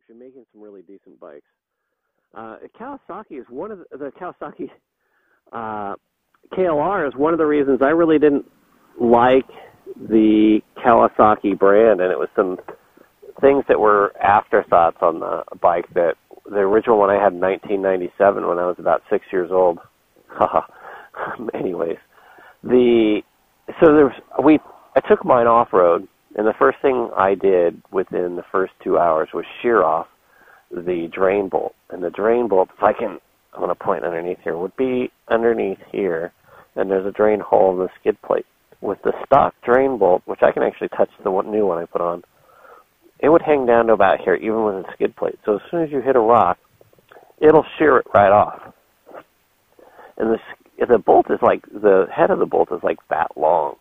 You're making some really decent bikes. Kawasaki is one of the Kawasaki KLR is one of the reasons I really didn't like the Kawasaki brand, and it was some things that were afterthoughts on the bike. That the original one I had in 1997 when I was about 6 years old. Anyways, I took mine off road, and the first thing I did within the first 2 hours was shear off the drain bolt. And the drain bolt, if I'm going to point underneath here, would be underneath here, and there's a drain hole in the skid plate. With the stock drain bolt, which I can actually touch the new one I put on, it would hang down to about here, even with a skid plate. So as soon as you hit a rock, it'll shear it right off. And the bolt is like, the head of the bolt is like that long.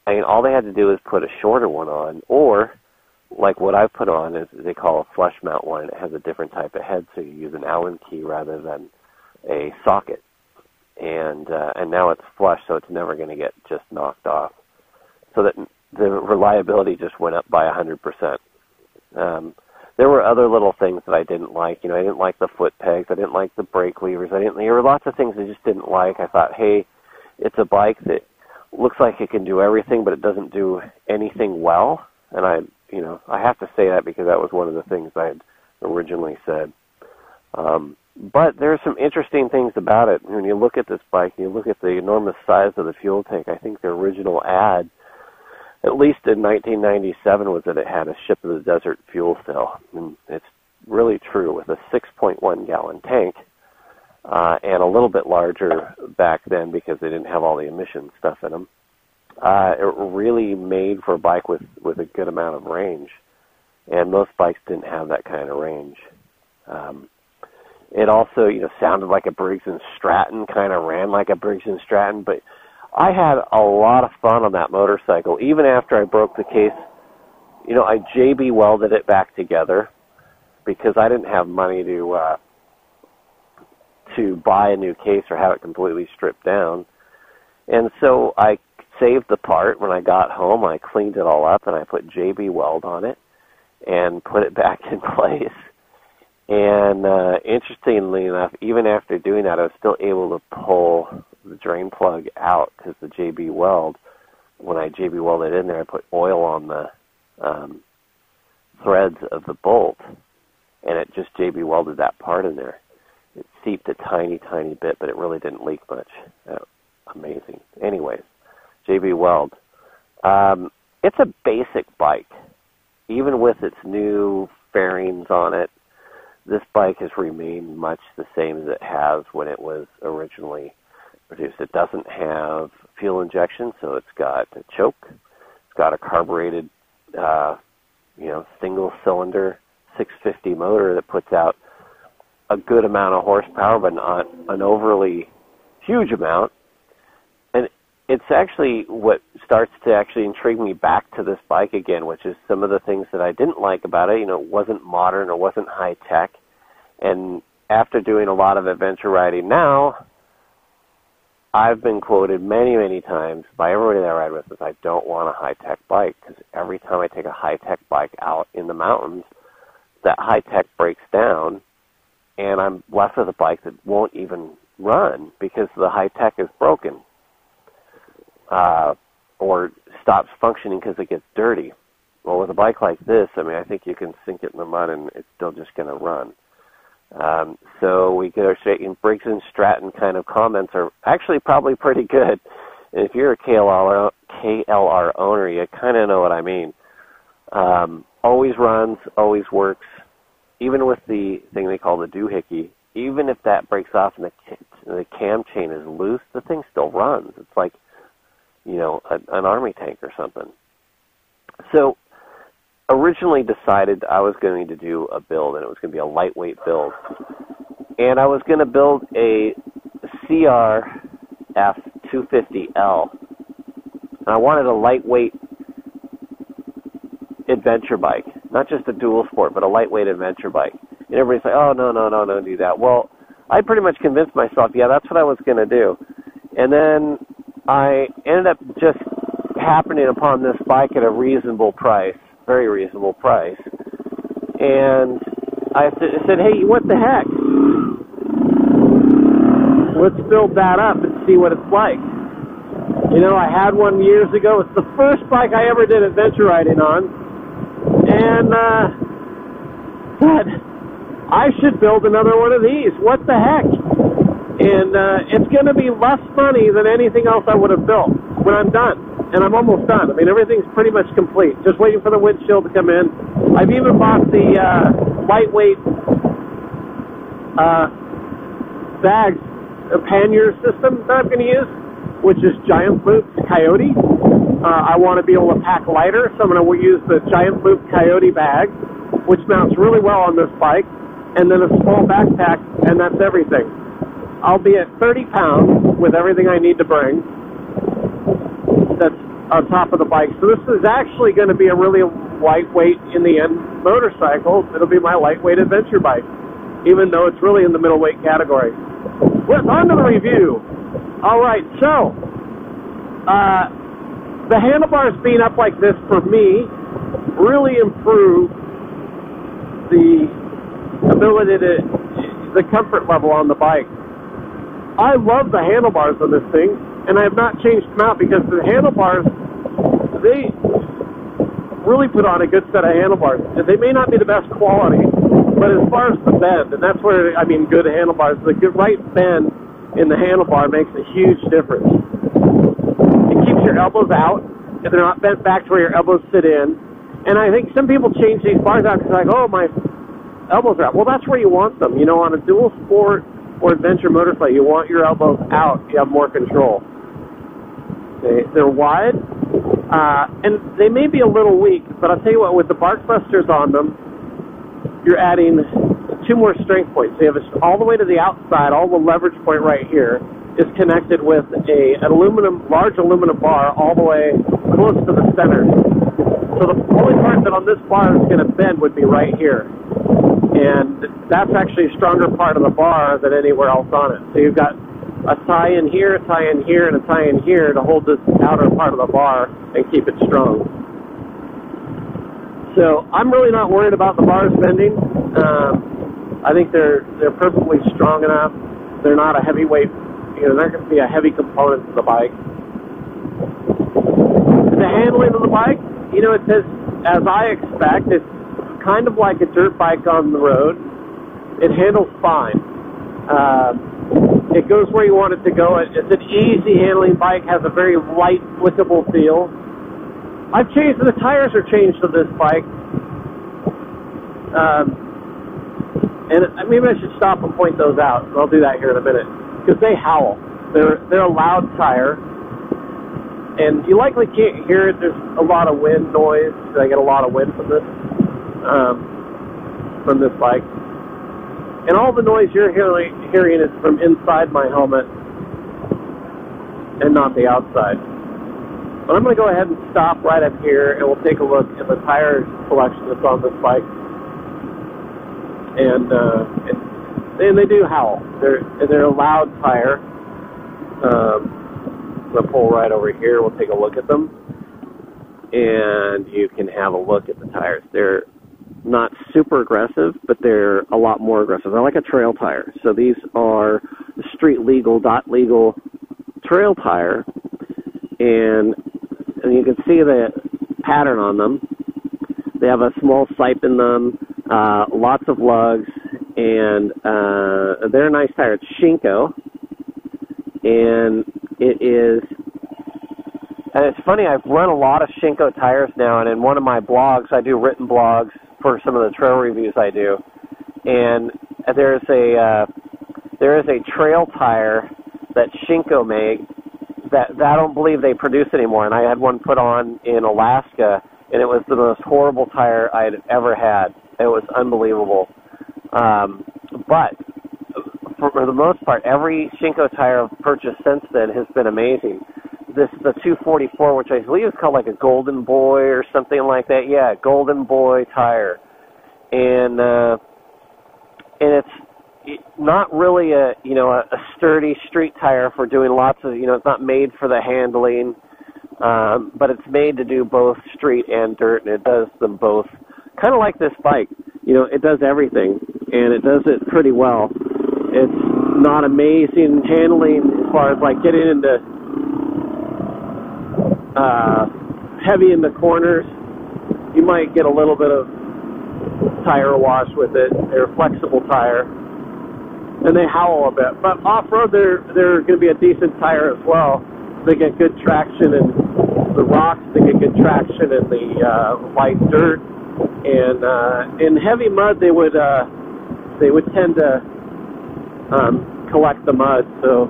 I mean, all they had to do is put a shorter one on, or like what I've put on is they call a flush mount one. It has a different type of head, so you use an Allen key rather than a socket. And now it's flush, so it's never going to get just knocked off. So that the reliability just went up by 100%. There were other little things that I didn't like. I didn't like the foot pegs. I didn't like the brake levers. There were lots of things I just didn't like. I thought, hey, it's a bike that looks like it can do everything, but it doesn't do anything well. And I have to say that because that was one of the things I had originally said. But there are some interesting things about it. When you look at this bike, and you look at the enormous size of the fuel tank, I think the original ad, at least in 1997, was that it had a ship of the desert fuel cell. And it's really true, with a 6.1 gallon tank, and a little bit larger back then because they didn't have all the emission stuff in them. It really made for a bike with a good amount of range. And most bikes didn't have that kind of range. It also, sounded like a Briggs & Stratton, kind of ran like a Briggs & Stratton, but I had a lot of fun on that motorcycle. Even after I broke the case, I JB welded it back together because I didn't have money to buy a new case or have it completely stripped down. And so I saved the part. When I got home, I cleaned it all up, and I put JB weld on it and put it back in place. And interestingly enough, even after doing that, I was still able to pull the drain plug out because the JB weld, when I JB welded in there, I put oil on the threads of the bolt, and it just JB welded that part in there. It seeped a tiny, tiny bit, but it really didn't leak much. Amazing. Anyways, JB weld. It's a basic bike. Even with its new fairings on it, this bike has remained much the same as it has when it was originally produced. It doesn't have fuel injection, so it's got a choke. It's got a carbureted, single-cylinder 650 motor that puts out a good amount of horsepower, but not an overly huge amount. And it's actually what starts to actually intrigue me back to this bike again, which is some of the things that I didn't like about it. It wasn't modern or wasn't high-tech. And after doing a lot of adventure riding now, I've been quoted many, many times by everybody that I ride with is I don't want a high-tech bike, because every time I take a high-tech bike out in the mountains, that high-tech breaks down, and I'm left with a bike that won't even run because the high-tech is broken or stops functioning because it gets dirty. Well, with a bike like this, I think you can sink it in the mud and it's still just going to run. So we go straight in. Briggs & Stratton kind of comments are actually probably pretty good. And if you're a KLR owner, you kind of know what I mean. Always runs, always works. Even with the thing they call the doohickey, even if that breaks off and the cam chain is loose, the thing still runs. It's like, an army tank or something. So originally decided I was going to do a build, and it was going to be a lightweight build. And I was going to build a CRF 250L. And I wanted a lightweight adventure bike, not just a dual sport, but a lightweight adventure bike. And everybody's like, oh, no, don't do that. Well, I pretty much convinced myself, yeah, that's what I was going to do. And then I ended up just happening upon this bike at a reasonable price, very reasonable price. And I said, hey, what the heck? Let's build that up and see what it's like. You know, I had one years ago. It's the first bike I ever did adventure riding on. And, but I should build another one of these. What the heck? And it's going to be less money than anything else I would have built when I'm done. And I'm almost done. I mean, everything's pretty much complete. Just waiting for the windshield to come in. I've even bought the lightweight bags, pannier system that I'm going to use, which is Giant Loop Coyote. I want to be able to pack lighter, so I'm going to use the Giant Loop Coyote bag, which mounts really well on this bike, and then a small backpack, and that's everything. I'll be at 30 pounds with everything I need to bring. That's on top of the bike. So this is actually going to be a really lightweight, in the end, motorcycle. It'll be my lightweight adventure bike, even though it's really in the middleweight category. Well, on to the review. All right, so the handlebars being up like this for me really improved the ability to, the comfort level on the bike. I love the handlebars on this thing, and I have not changed them out because the handlebars, they really put on a good set of handlebars. They may not be the best quality, but as far as the bend, and that's where I mean good handlebars, the good right bend in the handlebar makes a huge difference. It keeps your elbows out, and they're not bent back to where your elbows sit in. And I think some people change these bars out because like, oh, my elbows are out. Well, that's where you want them. You know, on a dual sport or adventure motorcycle, you want your elbows out. You have more control. They're wide, and they may be a little weak, but I'll tell you what, with the bark busters on them, you're adding 2 more strength points. So you have all the way to the outside, all the leverage point right here is connected with an large aluminum bar all the way close to the center. So the only part that on this bar is going to bend would be right here. And that's actually a stronger part of the bar than anywhere else on it. So you've got a tie in here, a tie in here, and a tie in here to hold this outer part of the bar and keep it strong. So I'm really not worried about the bars bending. I think they're perfectly strong enough. They're not a heavyweight, they're not going to be a heavy component to the bike. The handling of the bike, it says, as I expect, it's kind of like a dirt bike on the road. It handles fine. It goes where you want it to go. It's an easy handling bike, has a very light, flickable feel. The tires are changed to this bike. And maybe I should stop and point those out. I'll do that here in a minute. Because they howl. They're a loud tire. And you likely can't hear it. There's a lot of wind noise. I get a lot of wind from this bike. And all the noise you're hearing is from inside my helmet and not the outside. But I'm going to go ahead and stop right up here, and we'll take a look at the tire collection that's on this bike. And they do howl. They're a loud tire. I'm going to pull right over here. We'll take a look at them. And you can have a look at the tires. They're not super aggressive, but they're a lot more aggressive. They're like a trail tire. So these are street legal, dot legal trail tire. And you can see the pattern on them. They have a small sipe in them, lots of lugs, and they're a nice tire. It's Shinko, and it's funny, I've run a lot of Shinko tires now, and in one of my blogs, I do written blogs for some of the trail reviews I do, and there is a trail tire that Shinko made that I don't believe they produce anymore, and I had one put on in Alaska, and it was the most horrible tire I'd ever had. It was unbelievable. But for the most part, every Shinko tire I've purchased since then has been amazing. This is the 244, which I believe is called like a Golden Boy or something like that. Yeah, Golden Boy tire. And it's not really a sturdy street tire for doing lots of, it's not made for the handling, but it's made to do both street and dirt, and it does them both. Kind of like this bike. it does everything, and it does it pretty well. It's not amazing handling as far as like getting into heavy in the corners. You might get a little bit of tire wash with it. They're a flexible tire, and they howl a bit. But off-road, they're going to be a decent tire as well. They get good traction in the rocks. They get good traction in the light dirt. And in heavy mud, they would tend to collect the mud. So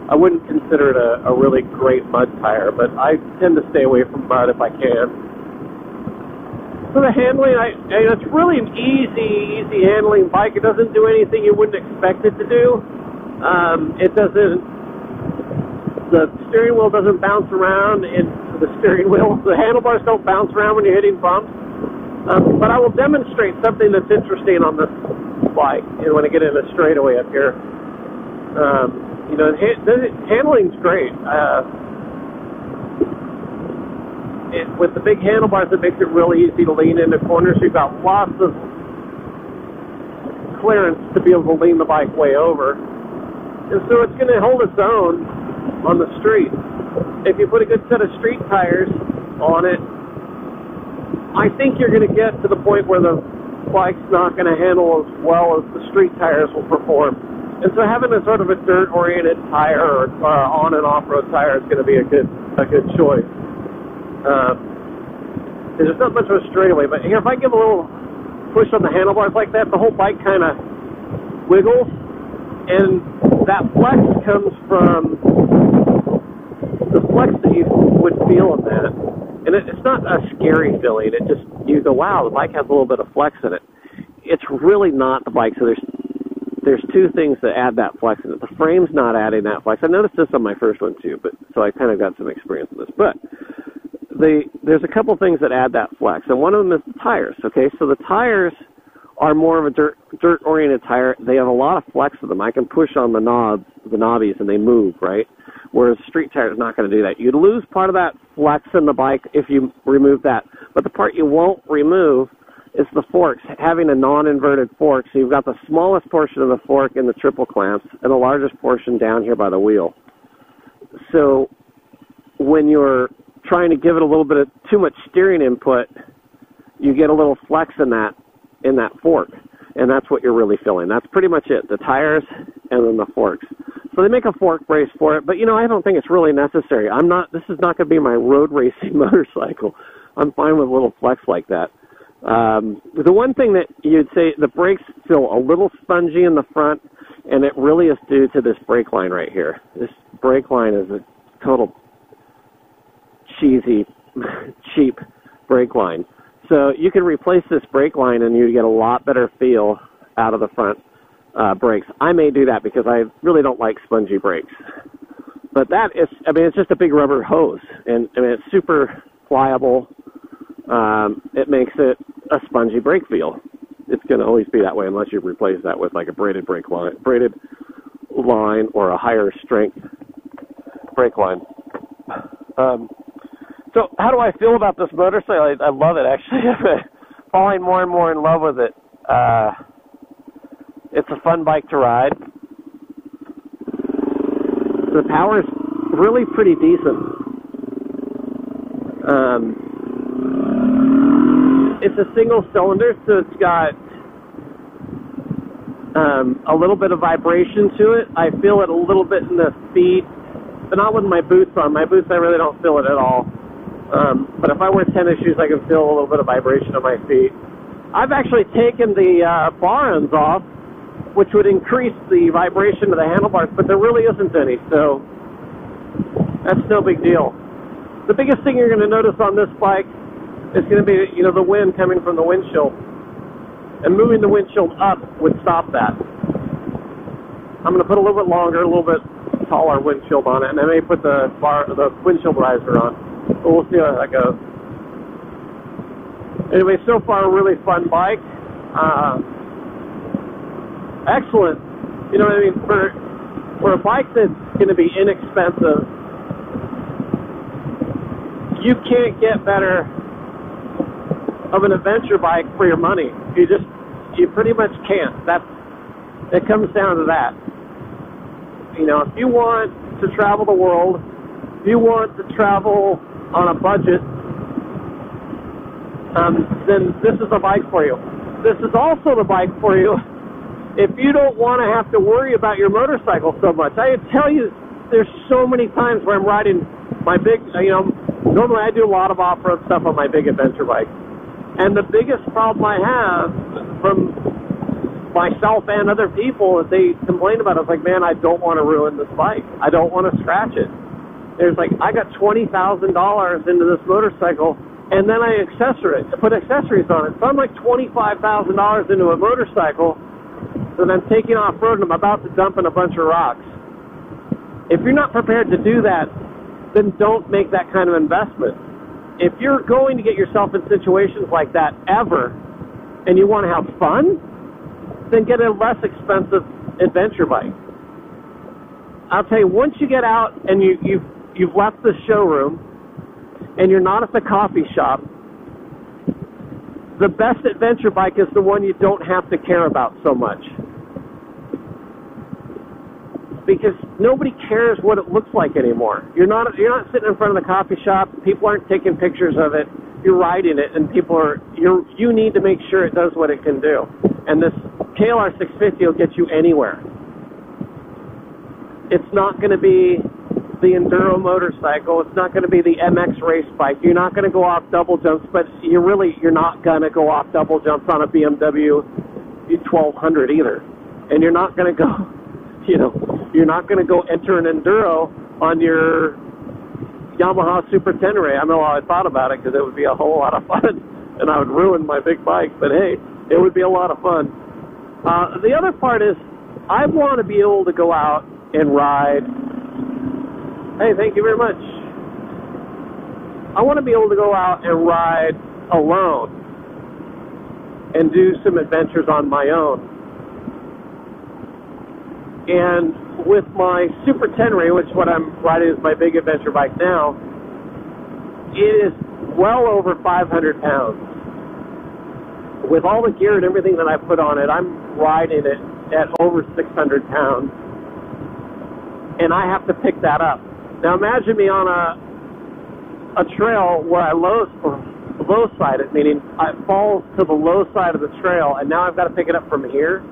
I wouldn't consider it a really great mud tire, but I tend to stay away from mud if I can. So the handling, it's really an easy handling bike. It doesn't do anything you wouldn't expect it to do. The steering wheel doesn't bounce around in the steering wheel. The handlebars don't bounce around when you're hitting bumps. But I will demonstrate something that's interesting on this bike when I get in a straightaway up here. The handling's great. With the big handlebars, it makes it really easy to lean into corners. You've got lots of clearance to be able to lean the bike way over. And so it's going to hold its own on the street. If you put a good set of street tires on it, I think you're going to get to the point where the bike's not going to handle as well as the street tires will perform. And so having a sort of a dirt-oriented tire or on and off-road tire is going to be a good choice. There's not much of a straightaway, but here, if I give a little push on the handlebars like that, the whole bike kind of wiggles, and that flex comes from the flex that you would feel in that. And it's not a scary feeling. It just, you go, wow, the bike has a little bit of flex in it. It's really not the bike. So there's two things that add that flex in it. The frame's not adding that flex. I noticed this on my first one too, but so I kind of got some experience in this. But there's a couple things that add that flex, and one of them is the tires. Okay, so the tires are more of a dirt-oriented tire. They have a lot of flex to them. I can push on the knobbies, and they move, right? Whereas street tire is not going to do that. You'd lose part of that flex in the bike if you remove that. But the part you won't remove is the forks, having a non-inverted fork. So you've got the smallest portion of the fork in the triple clamps and the largest portion down here by the wheel. So when you're trying to give it a little bit of too much steering input, you get a little flex in that fork. And that's what you're really feeling. That's pretty much it, the tires and then the forks. So they make a fork brace for it, but I don't think it's really necessary. This is not going to be my road racing motorcycle. I'm fine with a little flex like that. The one thing that you'd say, the brakes feel a little spongy in the front, and it really is due to this brake line right here. This brake line is a total cheap brake line. So you can replace this brake line and you get a lot better feel out of the front brakes. I may do that because I really don't like spongy brakes. But it's just a big rubber hose, and it's super pliable. It makes it a spongy brake feel. It's going to always be that way unless you replace that with like a braided line or a higher strength brake line. So how do I feel about this motorcycle? I love it, actually. I'm falling more and more in love with it. It's a fun bike to ride. The power is really pretty decent. It's a single cylinder, so it's got a little bit of vibration to it. I feel it a little bit in the feet, but not with my boots on. My boots, I really don't feel it at all. But if I wear tennis shoes, I can feel a little bit of vibration on my feet. I've actually taken the bar ends off, which would increase the vibration of the handlebars, but there really isn't any, so that's no big deal. The biggest thing you're going to notice on this bike is going to be, the wind coming from the windshield. And moving the windshield up would stop that. I'm going to put a little bit longer, a little bit taller windshield on it, and I may put the windshield visor on. But we'll see how that goes. Anyway, so far a really fun bike. Excellent. You know what I mean? For a bike that's going to be inexpensive, you can't get better of an adventure bike for your money. You You pretty much can't. It comes down to that. You know, if you want to travel the world, if you want to travel on a budget, then this is a bike for you. This is also the bike for you if you don't want to have to worry about your motorcycle so much. I tell you, there's so many times where I'm riding my big, normally I do a lot of off-road stuff on my big adventure bike. And the biggest problem I have from myself and other people is they complain about it. It's like, man, I don't want to ruin this bike. I don't want to scratch it. There's like, I got $20,000 into this motorcycle, and then I put accessories on it. So I'm like $25,000 into a motorcycle that I'm taking off-road and I'm about to dump in a bunch of rocks. If you're not prepared to do that, then don't make that kind of investment. If you're going to get yourself in situations like that ever, and you want to have fun, then get a less expensive adventure bike. I'll tell you, once you get out and you've left the showroom and you're not at the coffee shop, the best adventure bike is the one you don't have to care about so much. Because nobody cares what it looks like anymore. You're not sitting in front of the coffee shop. People aren't taking pictures of it. You're riding it, and you need to make sure it does what it can do. And this KLR 650 will get you anywhere. It's not going to be the enduro motorcycle. It's not going to be the MX race bike. You're not going to go off double jumps, but you're not going to go off double jumps on a BMW 1200 either. And you're not going to go, you're not going to go enter an enduro on your Yamaha Super Tenere. I know I thought about it because it would be a whole lot of fun, and I would ruin my big bike. But hey, it would be a lot of fun. The other part is I want to be able to go out and ride. Hey, thank you very much. I want to be able to go out and ride alone and do some adventures on my own. And with my Super Tenere, which is what I'm riding as my big adventure bike now, it is well over 500 pounds. With all the gear and everything that I put on it, I'm riding it at over 600 pounds. And I have to pick that up. Now imagine me on a trail where I low side it, meaning I fall to the low side of the trail, and now I've got to pick it up from here.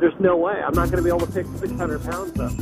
There's no way. I'm not going to be able to pick 600 pounds up.